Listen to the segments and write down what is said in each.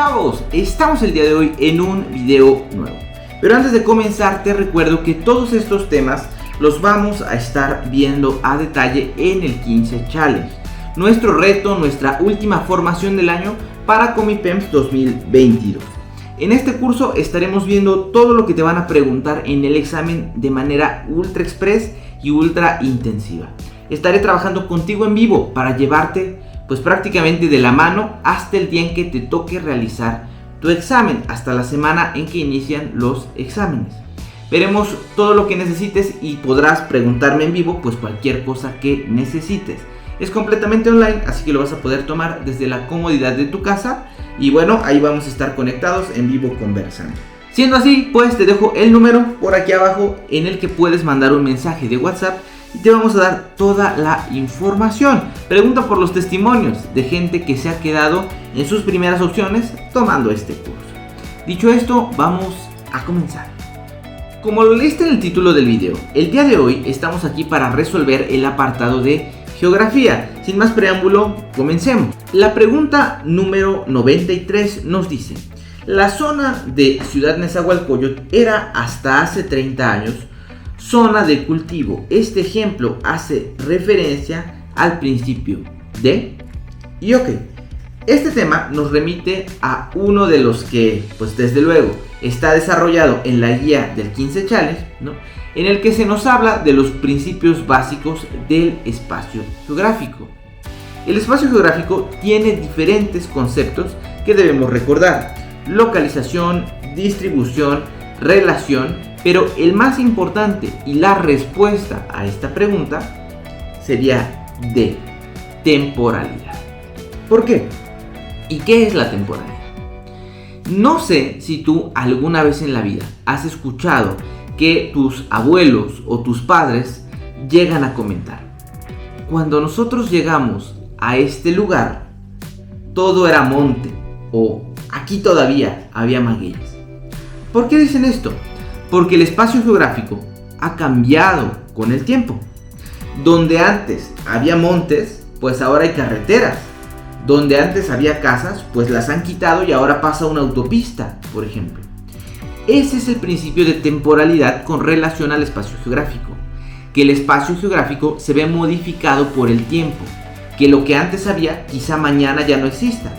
Chavos, estamos el día de hoy en un video nuevo. Pero antes de comenzar te recuerdo que todos estos temas los vamos a estar viendo a detalle en el 15 Challenge, nuestro reto, nuestra última formación del año para Comipems 2022. En este curso estaremos viendo todo lo que te van a preguntar en el examen de manera ultra express y ultra intensiva. Estaré trabajando contigo en vivo para llevarte pues prácticamente de la mano hasta el día en que te toque realizar tu examen, hasta la semana en que inician los exámenes. Veremos todo lo que necesites y podrás preguntarme en vivo pues cualquier cosa que necesites. Es completamente online, así que lo vas a poder tomar desde la comodidad de tu casa y bueno, ahí vamos a estar conectados en vivo conversando. Siendo así, pues te dejo el número por aquí abajo en el que puedes mandar un mensaje de WhatsApp y te vamos a dar toda la información. Pregunta por los testimonios de gente que se ha quedado en sus primeras opciones tomando este curso. Dicho esto, vamos a comenzar. Como lo leíste en el título del video, el día de hoy estamos aquí para resolver el apartado de geografía. Sin más preámbulo, comencemos. La pregunta número 93 nos dice: la zona de Ciudad Nezahualcóyotl era hasta hace 30 años zona de cultivo. Este ejemplo hace referencia al principio de... Y ok, este tema nos remite a uno de los que, pues desde luego, está desarrollado en la guía del 15 Challenge, ¿no? En el que se nos habla de los principios básicos del espacio geográfico. El espacio geográfico tiene diferentes conceptos que debemos recordar: localización, distribución, relación, pero el más importante y la respuesta a esta pregunta sería de temporalidad. ¿Por qué? ¿Y qué es la temporalidad? No sé si tú alguna vez en la vida has escuchado que tus abuelos o tus padres llegan a comentar: cuando nosotros llegamos a este lugar, todo era monte, o aquí todavía había magueyes. ¿Por qué dicen esto? Porque el espacio geográfico ha cambiado con el tiempo. Donde antes había montes, pues ahora hay carreteras. Donde antes había casas, pues las han quitado y ahora pasa una autopista, por ejemplo. Ese es el principio de temporalidad con relación al espacio geográfico. Que el espacio geográfico se ve modificado por el tiempo. Que lo que antes había, quizá mañana ya no exista.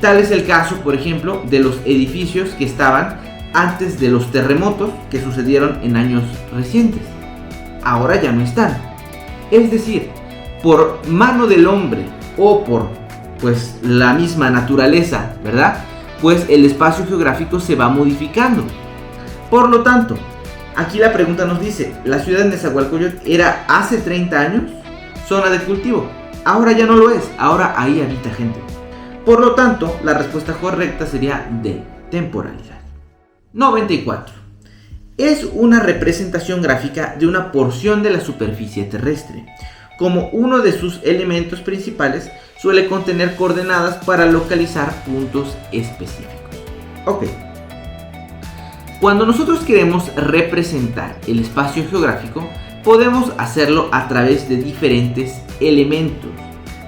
Tal es el caso, por ejemplo, de los edificios que estaban antes de los terremotos que sucedieron en años recientes. Ahora ya no están. Es decir, por mano del hombre o por pues la misma naturaleza, ¿verdad? Pues el espacio geográfico se va modificando. Por lo tanto, aquí la pregunta nos dice: la ciudad de Nezahualcóyotl era hace 30 años zona de cultivo. Ahora ya no lo es, ahora ahí habita gente. Por lo tanto, la respuesta correcta sería de temporalidad. 94. Es una representación gráfica de una porción de la superficie terrestre. Como uno de sus elementos principales, suele contener coordenadas para localizar puntos específicos. Ok. Cuando nosotros queremos representar el espacio geográfico, podemos hacerlo a través de diferentes elementos,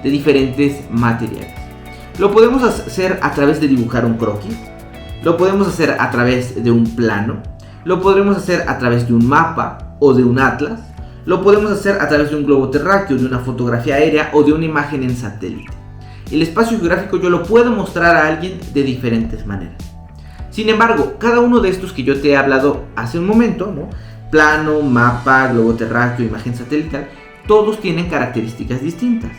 de diferentes materiales. Lo podemos hacer a través de dibujar un croquis. Lo podemos hacer a través de un plano, lo podremos hacer a través de un mapa o de un atlas, lo podemos hacer a través de un globo terráqueo, de una fotografía aérea o de una imagen en satélite. El espacio geográfico yo lo puedo mostrar a alguien de diferentes maneras. Sin embargo, cada uno de estos que yo te he hablado hace un momento, ¿no? Plano, mapa, globo terráqueo, imagen satelital, todos tienen características distintas.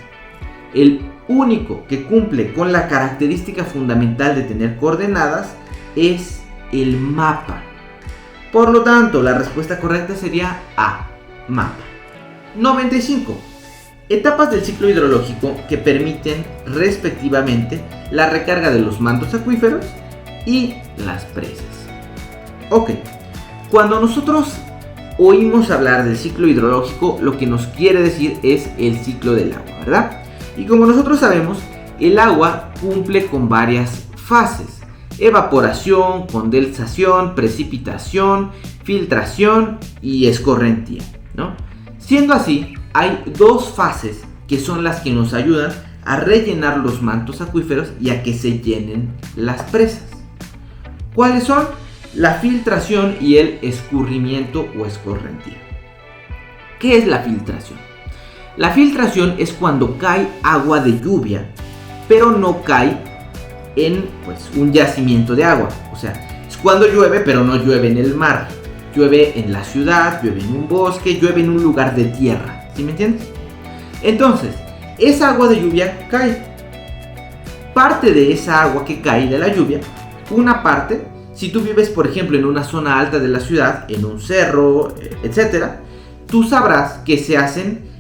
El único que cumple con la característica fundamental de tener coordenadas es el mapa. Por lo tanto, la respuesta correcta sería A, mapa. 95. Etapas del ciclo hidrológico que permiten respectivamente la recarga de los mantos acuíferos y las presas. Ok, cuando nosotros oímos hablar del ciclo hidrológico, lo que nos quiere decir es el ciclo del agua, ¿verdad? Y como nosotros sabemos, el agua cumple con varias fases: evaporación, condensación, precipitación, filtración y escorrentía, ¿no? Siendo así, hay dos fases que son las que nos ayudan a rellenar los mantos acuíferos y a que se llenen las presas. ¿Cuáles son? La filtración y el escurrimiento o escorrentía. ¿Qué es la filtración? La filtración es cuando cae agua de lluvia, pero no cae en un yacimiento de agua. O sea, es cuando llueve, pero no llueve en el mar. Llueve en la ciudad, llueve en un bosque, llueve en un lugar de tierra. ¿Sí me entiendes? Entonces, esa agua de lluvia cae. Parte de esa agua que cae de la lluvia, una parte, si tú vives por ejemplo en una zona alta de la ciudad, en un cerro, etc., tú sabrás que se hacen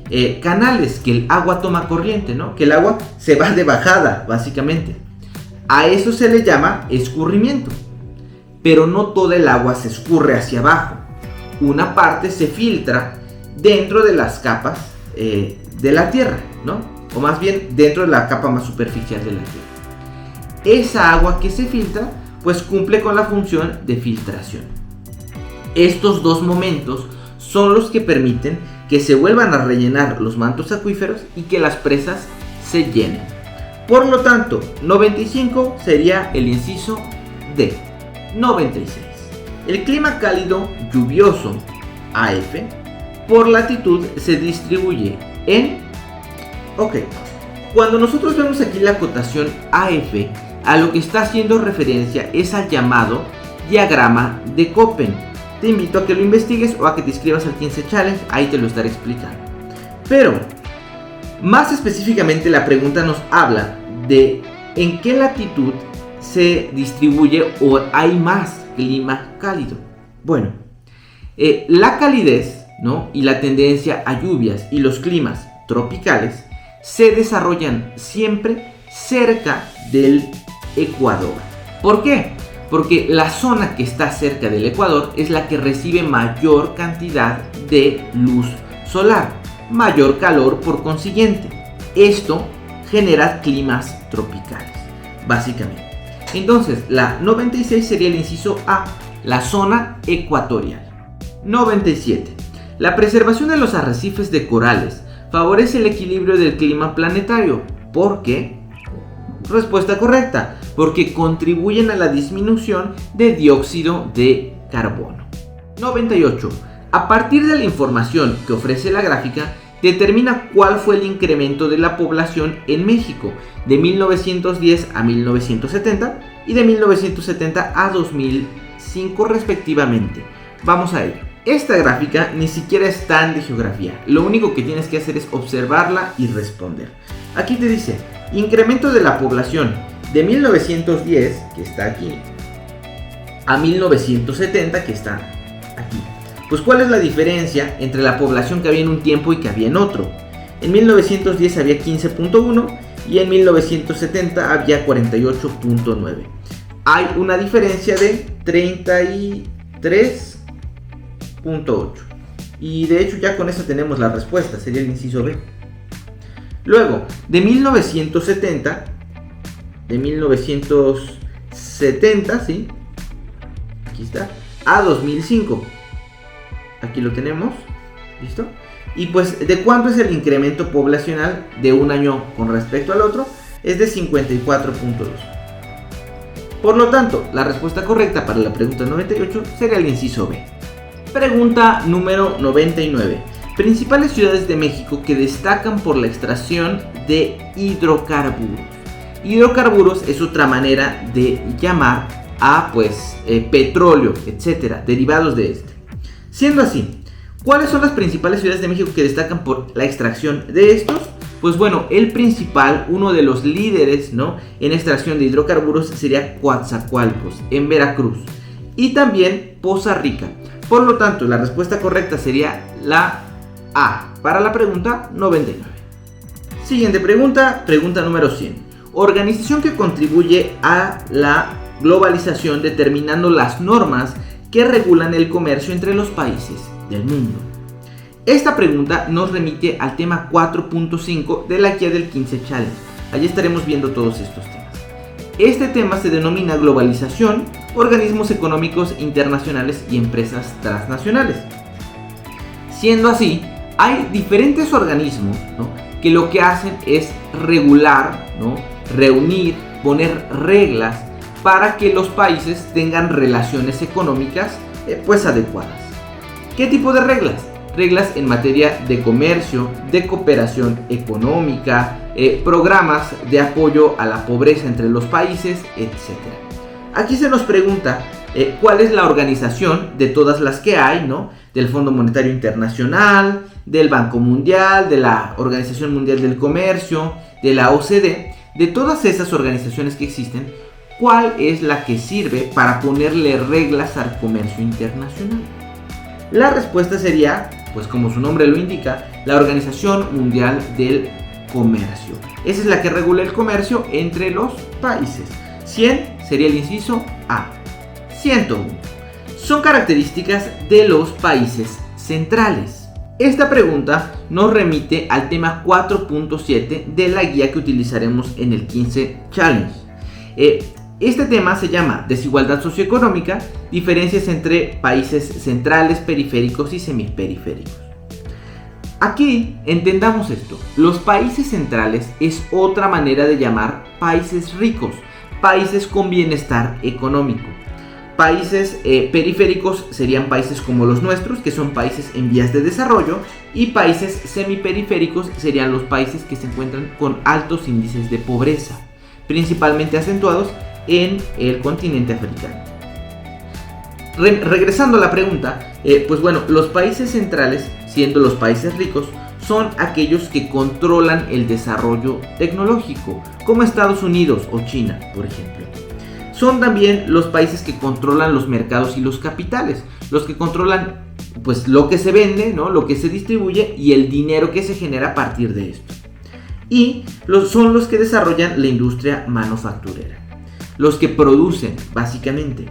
canales, que el agua toma corriente, ¿no? Que el agua se va de bajada, básicamente. A eso se le llama escurrimiento. Pero no toda el agua se escurre hacia abajo. Una parte se filtra dentro de las capas de la tierra, ¿no? O más bien dentro de la capa más superficial de la tierra. Esa agua que se filtra pues cumple con la función de filtración. Estos dos momentos son los que permiten que se vuelvan a rellenar los mantos acuíferos y que las presas se llenen. Por lo tanto, 95 sería el inciso D. 96. El clima cálido lluvioso AF por latitud se distribuye en... Ok, cuando nosotros vemos aquí la acotación AF, a lo que está haciendo referencia es al llamado diagrama de Köppen. Te invito a que lo investigues o a que te inscribas al 15 Challenge, ahí te lo estaré explicando. Pero, más específicamente la pregunta nos habla de en qué latitud se distribuye o hay más clima cálido. Bueno, la calidez, ¿no? Y la tendencia a lluvias y los climas tropicales se desarrollan siempre cerca del Ecuador. ¿Por qué? Porque la zona que está cerca del Ecuador es la que recibe mayor cantidad de luz solar, mayor calor por consiguiente. Esto genera climas tropicales, básicamente. Entonces, la 96 sería el inciso A, la zona ecuatorial. 97. La preservación de los arrecifes de corales favorece el equilibrio del clima planetario. ¿Por qué? Respuesta correcta, porque contribuyen a la disminución de dióxido de carbono. 98. A partir de la información que ofrece la gráfica, determina cuál fue el incremento de la población en México de 1910 a 1970 y de 1970 a 2005 respectivamente. Vamos a ello. Esta gráfica ni siquiera es tan de geografía, lo único que tienes que hacer es observarla y responder. Aquí te dice, incremento de la población de 1910, que está aquí, a 1970, que está aquí. Pues ¿cuál es la diferencia entre la población que había en un tiempo y que había en otro? En 1910 había 15.1 y en 1970 había 48.9. Hay una diferencia de 33.8. Y de hecho ya con eso tenemos la respuesta, sería el inciso B. Luego, de 1970, ¿sí? Aquí está, a 2005. Aquí lo tenemos, ¿listo? Y pues, ¿de cuánto es el incremento poblacional de un año con respecto al otro? Es de 54.2. Por lo tanto, la respuesta correcta para la pregunta 98 sería el inciso B. Pregunta número 99. Principales ciudades de México que destacan por la extracción de hidrocarburos. Hidrocarburos es otra manera de llamar a petróleo, etcétera, derivados de este. Siendo así, ¿cuáles son las principales ciudades de México que destacan por la extracción de estos? Pues bueno, el principal, uno de los líderes, ¿no?, en extracción de hidrocarburos sería Coatzacoalcos, en Veracruz, y también Poza Rica. Por lo tanto, la respuesta correcta sería la A, para la pregunta 99. Siguiente pregunta, pregunta número 100. Organización que contribuye a la globalización determinando las normas que regulan el comercio entre los países del mundo. Esta pregunta nos remite al tema 4.5 de la guía del 15 Challenge. Allí estaremos viendo todos estos temas. Este tema se denomina globalización, organismos económicos internacionales y empresas transnacionales. Siendo así, hay diferentes organismos, ¿no?, que lo que hacen es regular, ¿no? Reunir, poner reglas para que los países tengan relaciones económicas pues adecuadas. ¿Qué tipo de reglas? Reglas en materia de comercio, de cooperación económica, programas de apoyo a la pobreza entre los países, etc. Aquí se nos pregunta cuál es la organización de todas las que hay, ¿no? Del Fondo Monetario Internacional, del Banco Mundial, de la Organización Mundial del Comercio, de la OCDE, de todas esas organizaciones que existen, ¿cuál es la que sirve para ponerle reglas al comercio internacional? La respuesta sería, pues como su nombre lo indica, la Organización Mundial del Comercio. Esa es la que regula el comercio entre los países. 100 sería el inciso A. 101. Son características de los países centrales. Esta pregunta nos remite al tema 4.7 de la guía que utilizaremos en el 15 Challenge. Este tema se llama Desigualdad socioeconómica, diferencias entre países centrales, periféricos y semiperiféricos. Aquí entendamos esto. Los países centrales es otra manera de llamar países ricos, países con bienestar económico. Países periféricos serían países como los nuestros, que son países en vías de desarrollo, y países semiperiféricos serían los países que se encuentran con altos índices de pobreza, principalmente acentuados en el continente africano. Regresando a la pregunta, pues bueno, los países centrales, siendo los países ricos, son aquellos que controlan el desarrollo tecnológico, como Estados Unidos o China, por ejemplo. Son también los países que controlan los mercados y los capitales, los que controlan pues lo que se vende, ¿no? Lo que se distribuye y el dinero que se genera a partir de esto. Y son los que desarrollan la industria manufacturera, los que producen básicamente.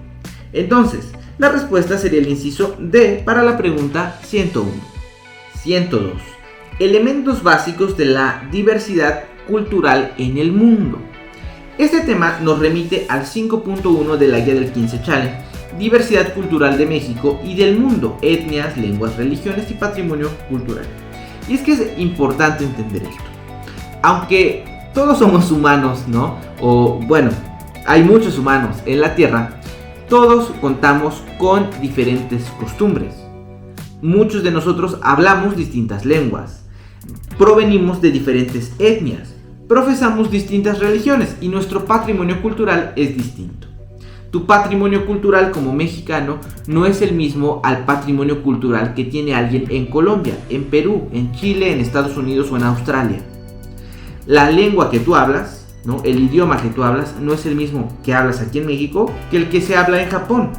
Entonces, la respuesta sería el inciso D para la pregunta 101. 102. Elementos básicos de la diversidad cultural en el mundo. Este tema nos remite al 5.1 de la guía del 15 Challenge, diversidad cultural de México y del mundo, etnias, lenguas, religiones y patrimonio cultural. Y es que es importante entender esto. Aunque todos somos humanos, ¿no? O bueno, hay muchos humanos en la Tierra, todos contamos con diferentes costumbres. Muchos de nosotros hablamos distintas lenguas, provenimos de diferentes etnias, profesamos distintas religiones y nuestro patrimonio cultural es distinto. Tu patrimonio cultural como mexicano no es el mismo al patrimonio cultural que tiene alguien en Colombia, en Perú, en Chile, en Estados Unidos o en Australia. La lengua que tú hablas, ¿no? El idioma que tú hablas no es el mismo que hablas aquí en México que el que se habla en Japón.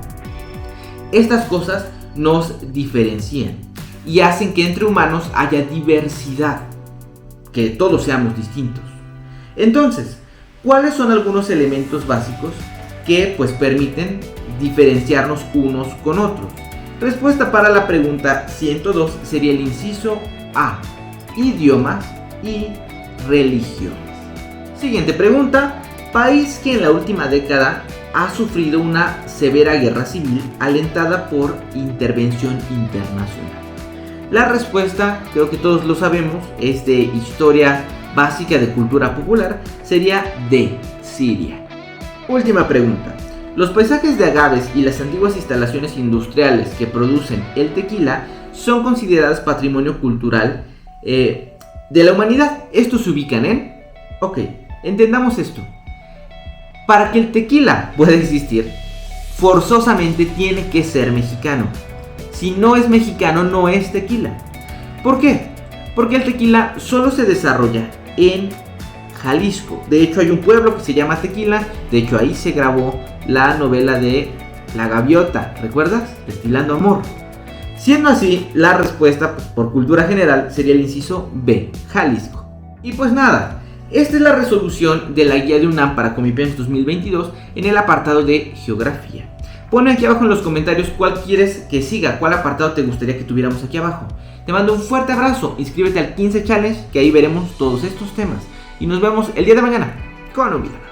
Estas cosas nos diferencian y hacen que entre humanos haya diversidad, que todos seamos distintos. Entonces, ¿cuáles son algunos elementos básicos que pues permiten diferenciarnos unos con otros? Respuesta para la pregunta 102 sería el inciso A, idiomas y religiones. Siguiente pregunta, país que en la última década ha sufrido una severa guerra civil alentada por intervención internacional. La respuesta, creo que todos lo sabemos, es de historia básica de cultura popular, sería D, Siria. Última pregunta. Los paisajes de agaves y las antiguas instalaciones industriales que producen el tequila son consideradas patrimonio cultural de la humanidad. Estos se ubican en... Ok, entendamos esto. Para que el tequila pueda existir, forzosamente tiene que ser mexicano. Si no es mexicano, no es tequila. ¿Por qué? Porque el tequila solo se desarrolla en Jalisco. De hecho, hay un pueblo que se llama Tequila. De hecho, ahí se grabó la novela de La Gaviota. ¿Recuerdas? Destilando amor. Siendo así, la respuesta por cultura general sería el inciso B, Jalisco. Y pues nada, esta es la resolución de la guía de UNAM para Comipems 2022 en el apartado de Geografía. Pon aquí abajo en los comentarios cuál quieres que siga, cuál apartado te gustaría que tuviéramos aquí abajo. Te mando un fuerte abrazo, inscríbete al 15 Challenge, que ahí veremos todos estos temas. Y nos vemos el día de mañana con un video.